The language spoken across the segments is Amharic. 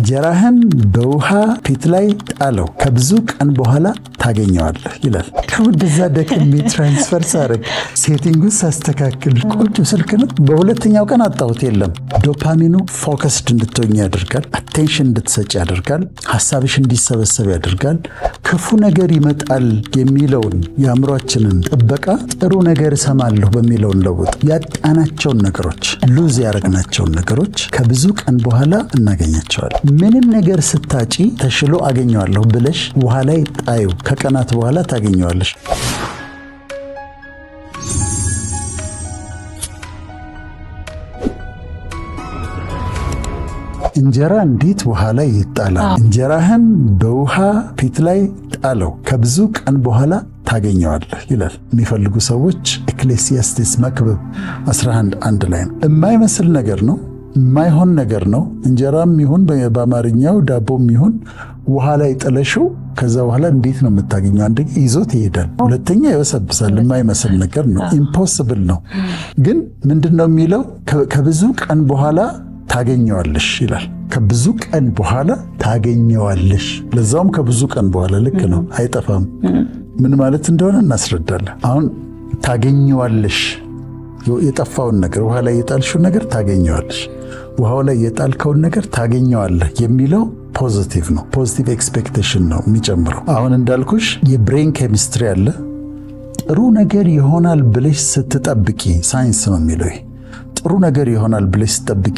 እንጀራህን በውሃ ፊት ላይ ጣለው ከብዙ ቀን በኋላ ታገኘዋለህ ይላል። ከወደዛ ደክሜ ትራንስፈር ሳረግ ሴቲንጉን ሳስተካክል ቆንጆ ስልክ ነው። በሁለተኛው ቀን አጣሁት የለም። ዶፓሚኑ ፎከስድ እንድትሆኝ ያደርጋል። አቴንሽን እንድትሰጭ ያደርጋል። ሐሳብሽ እንዲሰበሰብ ያደርጋል። ክፉ ነገር ይመጣል የሚለውን የአእምሯችንን ጥበቃ ጥሩ ነገር እሰማለሁ በሚለውን ለውጥ። ያጣናቸውን ነገሮች ሉዝ ያደረግናቸውን ነገሮች ከብዙ ቀን በኋላ እናገኛቸዋለን። ምንም ነገር ስታጪ ተሽሎ አገኘዋለሁ ብለሽ ውሃ ላይ ጣዩ። ከቀናት በኋላ ታገኘዋለሽ። እንጀራ እንዴት ውሃ ላይ ይጣላል? እንጀራህን በውሃ ፊት ላይ ጣለው ከብዙ ቀን በኋላ ታገኘዋለህ ይላል። የሚፈልጉ ሰዎች ኤክሌሲያስቲስ መክብብ 11:1 ላይ ነው። የማይመስል ነገር ነው፣ የማይሆን ነገር ነው። እንጀራም ይሁን በአማርኛው ዳቦም ይሁን ውሃ ላይ ጥለሽው ከዛ በኋላ እንዴት ነው የምታገኘው? አንድ ይዞት ይሄዳል፣ ሁለተኛ ይወሰብሳል። የማይመስል ነገር ነው፣ ኢምፖሲብል ነው። ግን ምንድነው የሚለው? ከብዙ ቀን በኋላ ታገኘዋለሽ ይላል። ከብዙ ቀን በኋላ ታገኘዋለሽ። ለዛውም ከብዙ ቀን በኋላ ልክ ነው፣ አይጠፋም። ምን ማለት እንደሆነ እናስረዳለን። አሁን ታገኘዋለሽ፣ የጠፋውን ነገር ውሃ ላይ የጣልሽውን ነገር ታገኘዋለሽ፣ ውሃው ላይ የጣልከውን ነገር ታገኘዋለህ የሚለው ፖዚቲቭ ነው። ፖዚቲቭ ኤክስፔክቴሽን ነው የሚጨምረው። አሁን እንዳልኩሽ የብሬን ኬሚስትሪ አለ። ጥሩ ነገር ይሆናል ብለሽ ስትጠብቂ፣ ሳይንስ ነው የሚለው ጥሩ ነገር ይሆናል ብለሽ ስትጠብቂ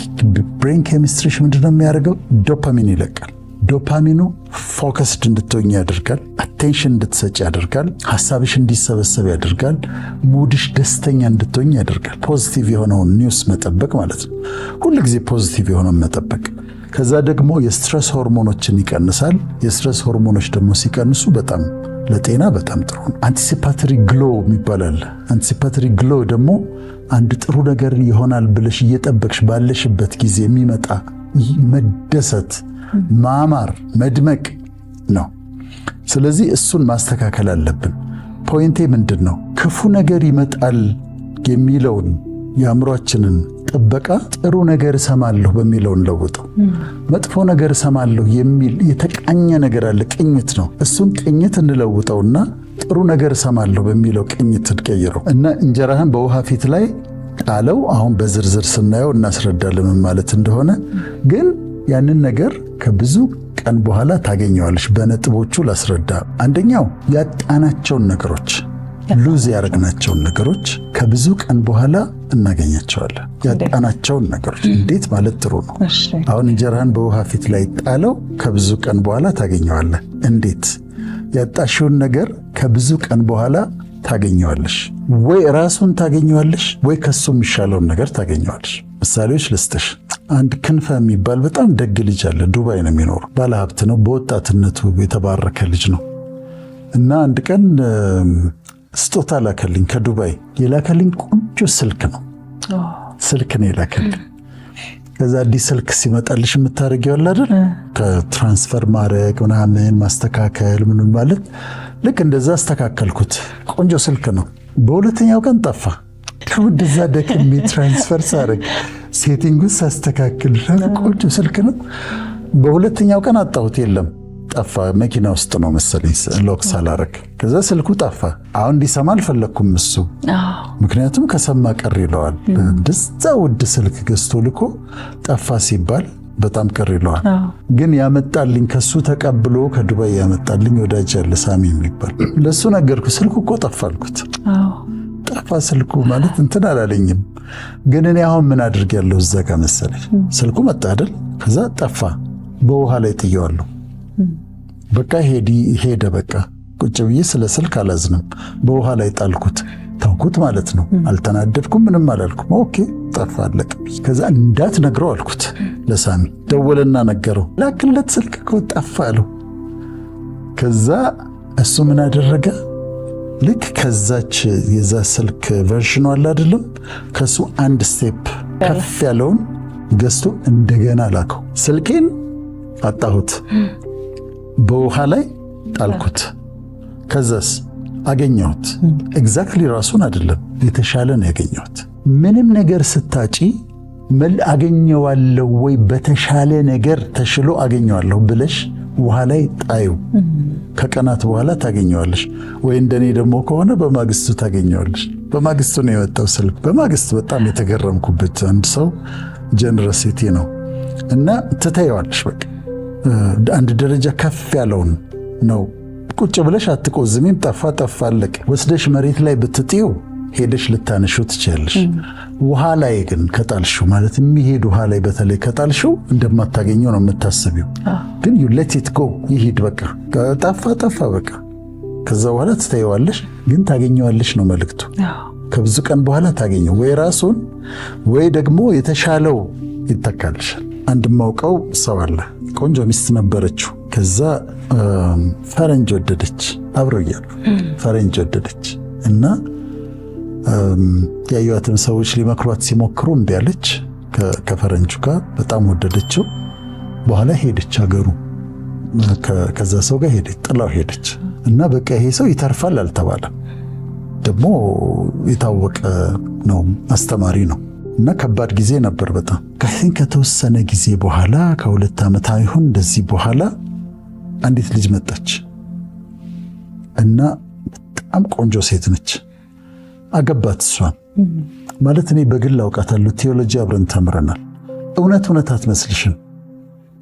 ብሬን ኬሚስትሪሽ ምንድነው የሚያደርገው? ዶፓሚን ይለቃል። ዶፓሚኑ ፎከስድ እንድትሆኝ ያደርጋል። አቴንሽን እንድትሰጭ ያደርጋል። ሐሳብሽ እንዲሰበሰብ ያደርጋል። ሙድሽ ደስተኛ እንድትሆኝ ያደርጋል። ፖዚቲቭ የሆነውን ኒውስ መጠበቅ ማለት ነው። ሁሉ ጊዜ ፖዚቲቭ የሆነውን መጠበቅ። ከዛ ደግሞ የስትረስ ሆርሞኖችን ይቀንሳል። የስትረስ ሆርሞኖች ደግሞ ሲቀንሱ በጣም ለጤና በጣም ጥሩ ነው። አንቲሲፓተሪ ግሎ ይባላል። አንቲሲፓተሪ ግሎ ደግሞ አንድ ጥሩ ነገር ይሆናል ብለሽ እየጠበቅሽ ባለሽበት ጊዜ የሚመጣ መደሰት፣ ማማር፣ መድመቅ ነው። ስለዚህ እሱን ማስተካከል አለብን። ፖይንቴ ምንድን ነው? ክፉ ነገር ይመጣል የሚለውን የአእምሯችንን ጥበቃ ጥሩ ነገር እሰማለሁ በሚለውን ለውጠው። መጥፎ ነገር እሰማለሁ የሚል የተቃኘ ነገር አለ፣ ቅኝት ነው። እሱን ቅኝት እንለውጠውና ጥሩ ነገር እሰማለሁ በሚለው ቅኝት እንቀይረው እና እንጀራህን በውሃ ፊት ላይ ጣለው። አሁን በዝርዝር ስናየው እናስረዳለን ማለት እንደሆነ። ግን ያንን ነገር ከብዙ ቀን በኋላ ታገኘዋለሽ። በነጥቦቹ ላስረዳ። አንደኛው ያጣናቸውን ነገሮች፣ ሉዝ ያደረግናቸውን ነገሮች ከብዙ ቀን በኋላ እናገኛቸዋለን። ያጣናቸውን ነገሮች እንዴት ማለት ጥሩ ነው። አሁን እንጀራህን በውሃ ፊት ላይ ጣለው ከብዙ ቀን በኋላ ታገኘዋለህ። እንዴት? ያጣሽውን ነገር ከብዙ ቀን በኋላ ታገኘዋለሽ። ወይ ራሱን ታገኘዋለሽ፣ ወይ ከሱ የሚሻለውን ነገር ታገኘዋለሽ። ምሳሌዎች ልስጥሽ። አንድ ክንፈ የሚባል በጣም ደግ ልጅ አለ። ዱባይ ነው የሚኖሩ፣ ባለሀብት ነው። በወጣትነቱ የተባረከ ልጅ ነው እና አንድ ቀን ስጦታ ላከልኝ ከዱባይ። የላከልኝ ቆንጆ ስልክ ነው። ስልክ ነው የላከልኝ። ከዛ አዲስ ስልክ ሲመጣልሽ የምታደርጊው አለ አይደል? ከትራንስፈር ማድረግ ምናምን ማስተካከል ምን ማለት። ልክ እንደዛ አስተካከልኩት። ቆንጆ ስልክ ነው። በሁለተኛው ቀን ጠፋ። ከወደዛ ደክሜ ትራንስፈር ሳረግ ሴቲንጉን ሳስተካክል ቆንጆ ስልክ ነው። በሁለተኛው ቀን አጣሁት የለም፣ ጠፋ። መኪና ውስጥ ነው መሰለኝ ሎክ ሳላረግ። ከዛ ስልኩ ጠፋ። አሁን እንዲሰማ አልፈለኩም እሱ፣ ምክንያቱም ከሰማ ቀር ይለዋል። እንደዛ ውድ ስልክ ገዝቶ ልኮ ጠፋ ሲባል በጣም ቀር ይለዋል። ግን ያመጣልኝ ከሱ ተቀብሎ ከዱባይ ያመጣልኝ ወዳጅ ያለ ሳሚ የሚባል ለሱ ነገርኩ። ስልኩ እኮ ጠፋ አልኩት። ጠፋ ስልኩ ማለት እንትን አላለኝም። ግን እኔ አሁን ምን አድርጌያለሁ እዛ ጋር መሰለኝ። ስልኩ መጣ አይደል? ከዛ ጠፋ። በውሃ ላይ ጥየዋለሁ። በቃ ሄደ። በቃ ቁጭ ብዬ ስለ ስልክ አላዝንም። በውሃ ላይ ጣልኩት፣ ተውኩት ማለት ነው። አልተናደድኩም፣ ምንም አላልኩም። ኦኬ ጠፋ፣ አለቀ። ከዛ እንዳትነግረው አልኩት ለሳሚ። ደወለና ነገረው። ላክለት ስልክ እኮ ጠፋ አለው። ከዛ እሱ ምን አደረገ? ልክ ከዛች የዛ ስልክ ቨርዥኑ አለ አይደለም፣ ከሱ አንድ ስቴፕ ከፍ ያለውን ገዝቶ እንደገና ላከው። ስልኬን አጣሁት፣ በውሃ ላይ ጣልኩት። ከዛስ አገኘሁት። ኤግዛክትሊ ራሱን አይደለም፣ የተሻለ ነው ያገኘሁት። ምንም ነገር ስታጪ አገኘዋለሁ ወይ በተሻለ ነገር ተሽሎ አገኘዋለሁ ብለሽ ውሃ ላይ ጣዩ። ከቀናት በኋላ ታገኘዋለሽ። ወይ እንደኔ ደግሞ ከሆነ በማግስቱ ታገኘዋለሽ። በማግስቱ ነው የወጣው ስልክ። በማግስቱ በጣም የተገረምኩበት አንድ ሰው ጀነረሲቲ ነው እና ትታየዋለሽ። በቃ አንድ ደረጃ ከፍ ያለውን ነው። ቁጭ ብለሽ አትቆዝሚም። ጠፋ አለቀ። ወስደሽ መሬት ላይ ብትጥዩ ሄደሽ ልታነሺው ትችያለሽ። ውሃ ላይ ግን ከጣልሽው ማለት የሚሄድ ውሃ ላይ በተለይ ከጣልሽው እንደማታገኘው ነው የምታስቢው። ግን you let it go ይሄድ በቃ ጠፋ በቃ። ከዛ በኋላ ትታየዋለሽ፣ ግን ታገኘዋለሽ ነው መልእክቱ። ከብዙ ቀን በኋላ ታገኘው ወይ ራሱን ወይ ደግሞ የተሻለው ይተካልሻል። አንድ ማውቀው ሰው አለ። ቆንጆ ሚስት ነበረችው። ከዛ ፈረንጅ ወደደች። አብረው እያሉ ፈረንጅ ወደደች እና ያዩዋትም ሰዎች ሊመክሯት ሲሞክሩ እምቢ አለች። ከፈረንጁ ጋር በጣም ወደደችው። በኋላ ሄደች ሀገሩ። ከዛ ሰው ጋር ሄደች፣ ጥላው ሄደች እና በቃ ይሄ ሰው ይተርፋል አልተባለም። ደግሞ የታወቀ ነው፣ አስተማሪ ነው እና ከባድ ጊዜ ነበር በጣም። ከተወሰነ ጊዜ በኋላ ከ2 ዓመት ይሁን እንደዚህ በኋላ አንዲት ልጅ መጣች እና በጣም ቆንጆ ሴት ነች። አገባት እሷን። ማለት እኔ በግል አውቃታለሁ። ቴዎሎጂ አብረን ተምረናል። እውነት አትመስልሽም።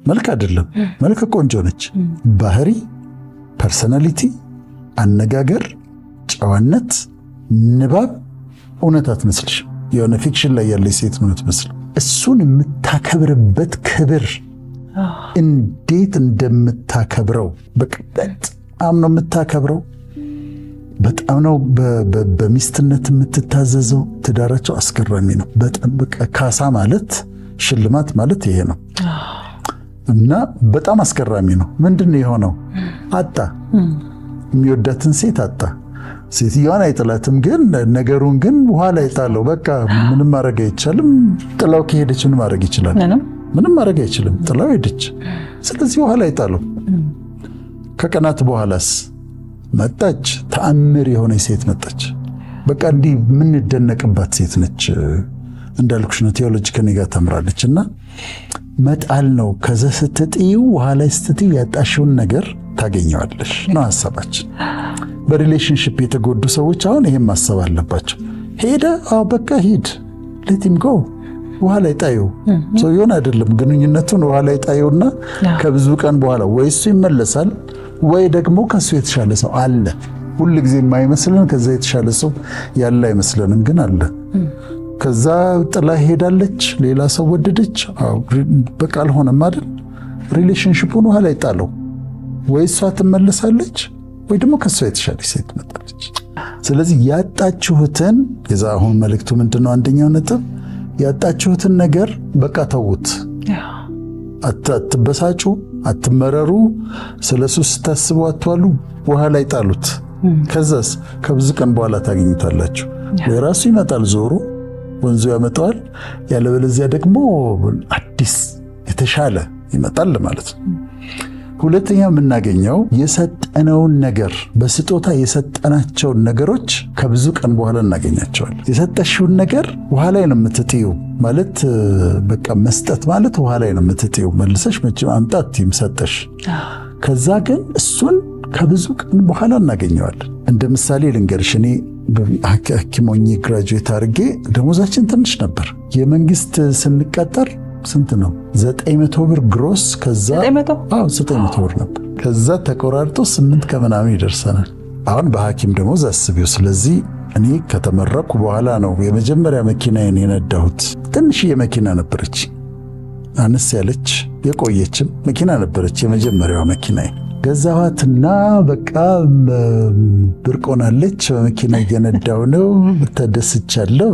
መልክ አይደለም፣ መልክ ቆንጆ ነች። ባህሪ፣ ፐርሰናሊቲ፣ አነጋገር፣ ጨዋነት፣ ንባብ እውነት አትመስልሽም። የሆነ ፊክሽን ላይ ያለች ሴት ነው የምትመስለው። እሱን የምታከብርበት ክብር እንዴት እንደምታከብረው በጣም ነው የምታከብረው። በጣም ነው በሚስትነት የምትታዘዘው። ትዳራቸው አስገራሚ ነው በጣም። በቃ ካሳ ማለት ሽልማት ማለት ይሄ ነው እና በጣም አስገራሚ ነው። ምንድነው የሆነው? አጣ፣ የሚወዳትን ሴት አጣ። ሴትዮዋን አይጥላትም፣ ግን ነገሩን ግን ውሃ ላይ ጣለው። በቃ ምንም ማድረግ አይቻልም። ጥላው ከሄደች ምን ማድረግ ይችላል? ምንም ማድረግ አይችልም። ጥላው ሄደች። ስለዚህ ውሃ ላይ ጣለው። ከቀናት በኋላስ መጣች። ተአምር የሆነ ሴት መጣች። በቃ እንዲህ የምንደነቅባት ሴት ነች። እንዳልኩሽ ነው ቴዎሎጂ ከኔ ጋር ተምራለች እና መጣል ነው። ከዛ ስትጥዩ ውሃ ላይ ስትጥዩ ያጣሽውን ነገር ታገኘዋለሽ ነው ሐሳባችን። በሪሌሽንሺፕ የተጎዱ ሰዎች አሁን ይሄን ማሰብ አለባቸው። ሄደ፣ በቃ ሂድ፣ let him go፣ ውሃ ላይ ጣዩ። ሰው ይሆን አይደለም ግንኙነቱን ውሃ ላይ ጣዩና ከብዙ ቀን በኋላ ወይ እሱ ይመለሳል ወይ ደግሞ ከሱ የተሻለ ሰው አለ። ሁሉ ጊዜ የማይመስለን ከዛ የተሻለ ሰው ያለ አይመስለንም፣ ግን አለ። ከዛ ጥላ ሄዳለች፣ ሌላ ሰው ወደደች። በቃ አልሆነም አይደል? ሪሌሽንሺፑን ውሃ ላይ ጣለው። ወይ እሷ ትመለሳለች ወይ ደግሞ ከሷ የተሻለ ሴት መጣለች። ስለዚህ ያጣችሁትን የዛ አሁን መልእክቱ ምንድነው? አንደኛው ነጥብ ያጣችሁትን ነገር በቃ ተውት። አትበሳጩ፣ አትመረሩ፣ ስለሱ ስታስቡ አትዋሉ፣ ውሃ ላይ ጣሉት። ከዛስ ከብዙ ቀን በኋላ ታገኙታላችሁ። ወይ ራሱ ይመጣል ዞሮ ወንዙ ያመጣዋል፣ ያለበለዚያ ደግሞ አዲስ የተሻለ ይመጣል ማለት ነው። ሁለተኛ የምናገኘው የሰጠነውን ነገር በስጦታ የሰጠናቸውን ነገሮች ከብዙ ቀን በኋላ እናገኛቸዋለን። የሰጠሽውን ነገር ውሃ ላይ ነው የምትጥዩ ማለት በቃ መስጠት ማለት ውሃ ላይ ነው የምትጥዩ። መልሰሽ መቼም አምጣት ሰጠሽ። ከዛ ግን እሱን ከብዙ ቀን በኋላ እናገኘዋለን። እንደ ምሳሌ ልንገርሽ። እኔ ሐኪም ሆኜ ግራጁዌት አድርጌ ደሞዛችን ትንሽ ነበር። የመንግስት ስንቀጠር ስንት ነው? 900 ብር ግሮስ። ከዛ 900 ብር ነበር። ከዛ ተቆራርጦ 8 ከምናምን ይደርሰናል። አሁን በሐኪም ደሞዝ አስቢው። ስለዚህ እኔ ከተመረኩ በኋላ ነው የመጀመሪያ መኪናዬን የነዳሁት። ትንሽዬ መኪና ነበረች፣ አነስ ያለች የቆየችም መኪና ነበረች። የመጀመሪያዋ መኪናዬ ገዛኋትና በቃ ብርቆናለች። በመኪና እየነዳሁ ነው፣ ተደስቻለሁ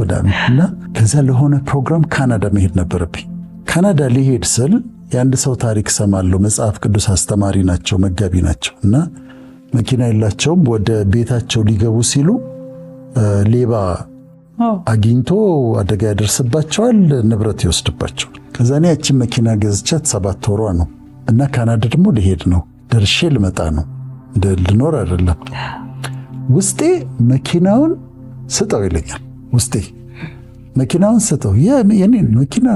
እና ከዛ ለሆነ ፕሮግራም ካናዳ መሄድ ነበረብኝ። ካናዳ ሊሄድ ስል የአንድ ሰው ታሪክ ሰማለሁ። መጽሐፍ ቅዱስ አስተማሪ ናቸው፣ መጋቢ ናቸው እና መኪና የላቸውም። ወደ ቤታቸው ሊገቡ ሲሉ ሌባ አግኝቶ አደጋ ያደርስባቸዋል፣ ንብረት ይወስድባቸዋል። ከዛ እኔ ያችን መኪና ገዝቻት 7 ወሯ ነው እና ካናዳ ደግሞ ሊሄድ ነው፣ ደርሼ ልመጣ ነው፣ ልኖር አይደለም። ውስጤ መኪናውን ስጠው ይለኛል። ውስጤ መኪናውን ስጠው። የኔን መኪና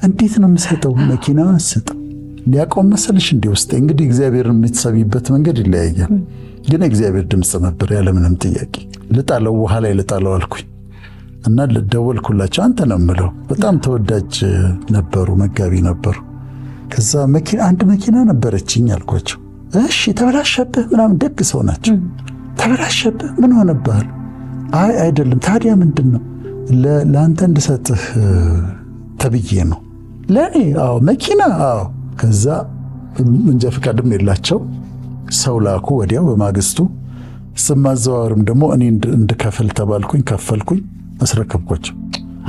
እንዴት ነው የምሰጠው? መኪናውን ስጠው። ሊያቆም መሰልሽ እንዴ ውስጥ? እንግዲህ እግዚአብሔርን የምትሰሚበት መንገድ ይለያያል። ግን እግዚአብሔር ድምፅ ነበር ያለምንም ጥያቄ። ልጣለው፣ ውሃ ላይ ልጣለው አልኩኝ እና ደወልኩላቸው። አንተ ነው የምለው። በጣም ተወዳጅ ነበሩ፣ መጋቢ ነበሩ። ከዛ አንድ መኪና ነበረችኝ አልኳቸው። እሺ ተበላሸብህ ምናምን፣ ደግ ሰው ናቸው። ተበላሸብህ ምን ሆነብህ? አይ አይደለም። ታዲያ ምንድን ነው? ለአንተ እንድሰጥህ ተብዬ ነው። ለእኔ? አዎ። መኪና? አዎ። ከዛ መንጃ ፈቃድም የላቸው ሰው ላኩ ወዲያው በማግስቱ። ስም ማዘዋወርም ደግሞ እኔ እንድከፍል ተባልኩኝ። ከፈልኩኝ፣ አስረከብኳቸው።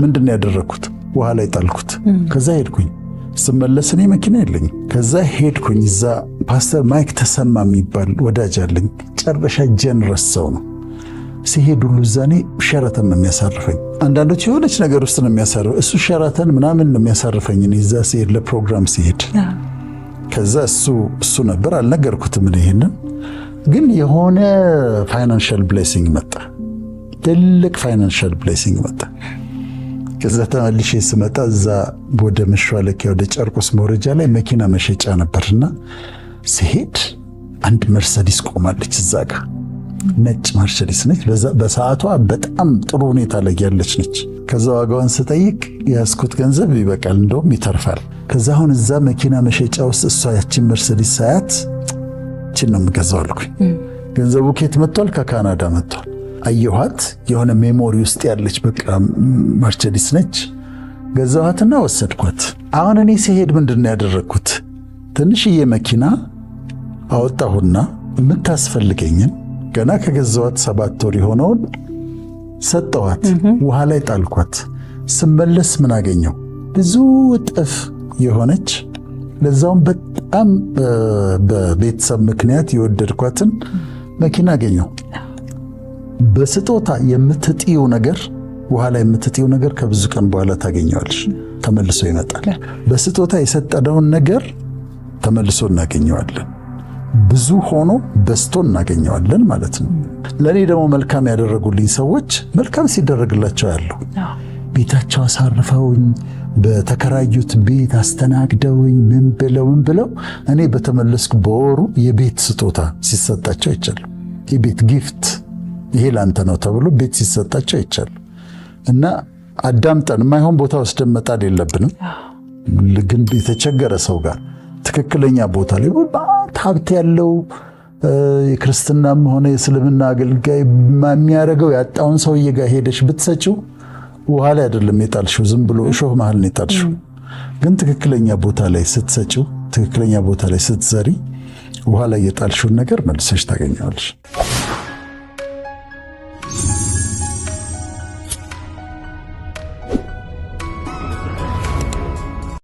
ምንድን ነው ያደረግኩት? ውሃ ላይ ጣልኩት። ከዛ ሄድኩኝ። ስመለስ እኔ መኪና የለኝም። ከዛ ሄድኩኝ። እዛ ፓስተር ማይክ ተሰማ የሚባል ወዳጅ አለኝ። ጨረሻ ጀነረስ ሰው ነው። ሲሄድ ሁሉ እዛኔ ሸራተን ነው የሚያሳርፈኝ። አንዳንዶች የሆነች ነገር ውስጥ ነው የሚያሳርፈኝ፣ እሱ ሸራተን ምናምን ነው የሚያሳርፈኝ። እኔ እዛ ሲሄድ ለፕሮግራም ሲሄድ ከዛ እሱ ነበር። አልነገርኩትም ይሄንን። ግን የሆነ ፋይናንሻል ብሌሲንግ መጣ፣ ትልቅ ፋይናንሻል ብሌሲንግ መጣ። ከዛ ተመልሼ ስመጣ እዛ ወደ መሿለኪያ ወደ ጨርቆስ መውረጃ ላይ መኪና መሸጫ ነበርና ሲሄድ አንድ መርሰዲስ ቆማለች እዛ ጋር። ነጭ መርሰዲስ ነች። በሰዓቷ በጣም ጥሩ ሁኔታ ላይ ያለች ነች። ከዛ ዋጋዋን ስጠይቅ ያስኩት ገንዘብ ይበቃል፣ እንደውም ይተርፋል። ከዛ አሁን እዛ መኪና መሸጫ ውስጥ እሷ ያችን መርሰዲስ ሳያት እችን ነው የምገዛው አልኩኝ። ገንዘቡ ከየት መጥቷል? ከካናዳ መጥቷል። አየኋት፣ የሆነ ሜሞሪ ውስጥ ያለች በቃ መርሰዲስ ነች። ገዛኋትና ወሰድኳት። አሁን እኔ ሲሄድ ምንድን ነው ያደረግኩት? ትንሽዬ መኪና አወጣሁና የምታስፈልገኝን ገና ከገዛኋት 7 ወር የሆነውን ሰጠኋት። ውሃ ላይ ጣልኳት። ስመለስ ምን አገኘው? ብዙ እጥፍ የሆነች ለዛውም በጣም በቤተሰብ ምክንያት የወደድኳትን መኪና አገኘው። በስጦታ የምትጥዩ ነገር፣ ውሃ ላይ የምትጥዩ ነገር ከብዙ ቀን በኋላ ታገኘዋለሽ፣ ተመልሶ ይመጣል። በስጦታ የሰጠነውን ነገር ተመልሶ እናገኘዋለን። ብዙ ሆኖ በስቶ እናገኘዋለን ማለት ነው። ለኔ ደግሞ መልካም ያደረጉልኝ ሰዎች መልካም ሲደረግላቸው ያለው ቤታቸው አሳርፈውኝ በተከራዩት ቤት አስተናግደውኝ ምን ብለው እኔ በተመለስኩ በወሩ የቤት ስጦታ ሲሰጣቸው አይቻለሁ። የቤት ጊፍት ይሄ ላንተ ነው ተብሎ ቤት ሲሰጣቸው አይቻለሁ። እና አዳምጠን የማይሆን ቦታ ወስደን መጣል የለብንም። ግን የተቸገረ ሰው ጋር ትክክለኛ ቦታ ላይ ሀብት ያለው የክርስትናም ሆነ የእስልምና አገልጋይ የሚያደርገው ያጣውን ሰውዬ ጋር ሄደሽ ብትሰጪው ውሃ ላይ አይደለም የጣልሽው፣ ዝም ብሎ እሾህ መሃል ነው የጣልሽው። ግን ትክክለኛ ቦታ ላይ ስትሰጪው፣ ትክክለኛ ቦታ ላይ ስትዘሪ ውሃ ላይ የጣልሽውን ነገር መልሰሽ ታገኘዋለሽ።